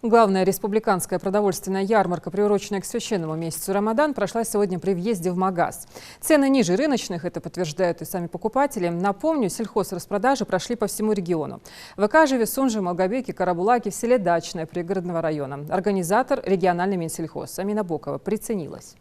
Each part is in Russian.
Главная республиканская продовольственная ярмарка, приуроченная к священному месяцу Рамадан, прошла сегодня при въезде в магаз. Цены ниже рыночных, это подтверждают и сами покупатели. Напомню, сельхозраспродажи прошли по всему региону. В Акажеве, Сунже, Малгобеке, Карабулаке, в селе Дачное пригородного района. Организатор – региональный Минсельхоз Амина Бокова приценилась.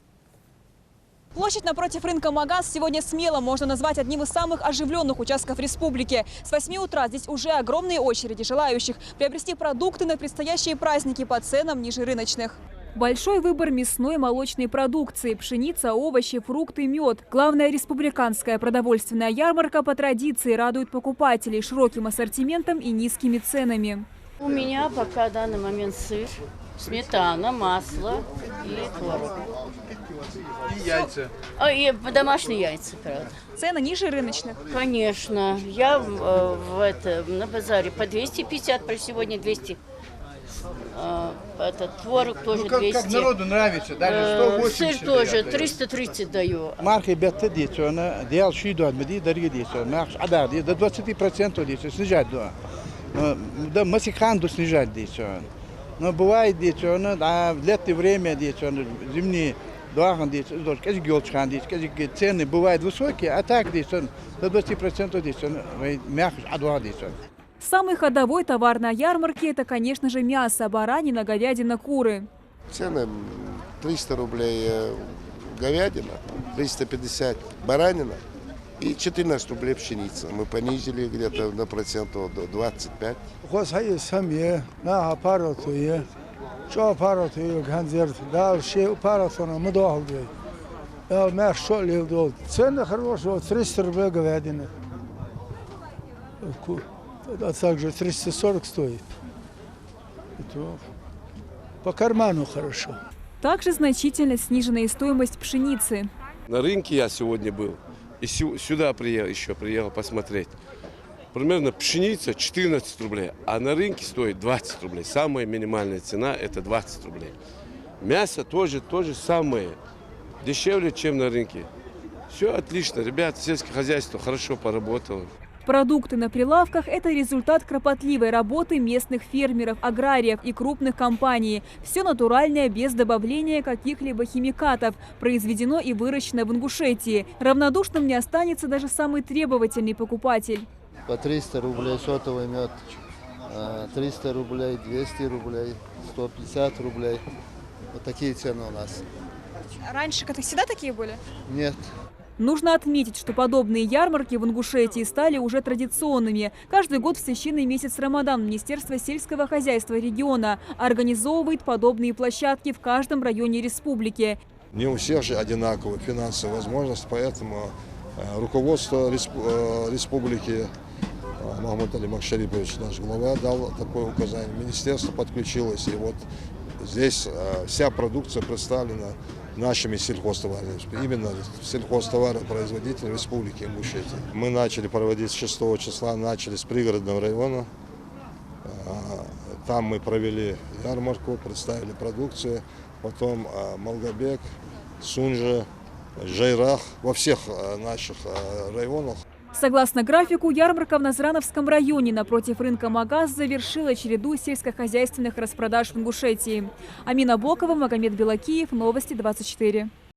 Площадь напротив рынка Магаз сегодня смело можно назвать одним из самых оживленных участков республики. С 8 утра здесь уже огромные очереди желающих приобрести продукты на предстоящие праздники по ценам ниже рыночных. Большой выбор мясной и молочной продукции – пшеница, овощи, фрукты, мед. Главная республиканская продовольственная ярмарка по традиции радует покупателей широким ассортиментом и низкими ценами. У меня пока в данный момент сыр, сметана, масло и творог. И яйца. И домашние яйца, правда. Цены ниже рыночных? Конечно. Я на базаре по 250, про сегодня 200. Этот творог тоже 200. Как народу нравится, даже 180. Сыр тоже 330 даю. Марки бетте дiyeceğine, diğer şey dönmedi, dergi diyeceğine, marş adar diye, до 20% diyeceğine, снижать да. Да, масиканду снижать дiyeceğine. Но бывает дiyeceğine, а в летнее время дiyeceğine, зимние дорого дiyeceğine, каждый год хан дiyeceğine, цены бывают высокие, а так дiyeceğine, до 20% дiyeceğine, мягкость адуар дiyeceğine. Самый ходовой товар на ярмарке – это, конечно же, мясо, баранина, говядина, куры. Цены 300 рублей говядина, 350 баранина и 14 рублей пшеница. Мы понизили где-то на процентов до 25. Хозяин семьи, на аппаратуе, что аппаратуе концерт, да, все аппаратуна мы долго. Да, мясо что ли долго. Цены хорошие, 300 рублей говядина. А также 340 стоит. Это по карману хорошо. Также значительно снижена и стоимость пшеницы. На рынке я сегодня был. И сюда приехал посмотреть. Примерно пшеница 14 рублей, а на рынке стоит 20 рублей. Самая минимальная цена – это 20 рублей. Мясо тоже то же самое, дешевле, чем на рынке. Все отлично, ребята, сельское хозяйство хорошо поработало. Продукты на прилавках – это результат кропотливой работы местных фермеров, аграриев и крупных компаний. Все натуральное, без добавления каких-либо химикатов. Произведено и выращено в Ингушетии. Равнодушным не останется даже самый требовательный покупатель. По 300 рублей сотовый мед, 300 рублей, 200 рублей, 150 рублей. Вот такие цены у нас. Раньше как-то всегда такие были? Нет. Нужно отметить, что подобные ярмарки в Ингушетии стали уже традиционными. Каждый год в священный месяц Рамадан Министерство сельского хозяйства региона организовывает подобные площадки в каждом районе республики. Не у всех же одинаковые финансовые возможности, поэтому руководство республики, Махмуд Али Макшарипович, наш глава, дал такое указание. Министерство подключилось, и вот здесь вся продукция представлена нашими сельхозтоварами, именно сельхозтоваропроизводители Республики Ингушетия. Мы начали проводить с 6 числа, начали с пригородного района. Там мы провели ярмарку, представили продукцию, потом Малгобек, Сунже, Жайрах, во всех наших районах. Согласно графику, ярмарка в Назрановском районе напротив рынка Магаз завершила череду сельскохозяйственных распродаж в Ингушетии. Амина Бокова, Магомед Белакиев, Новости 24.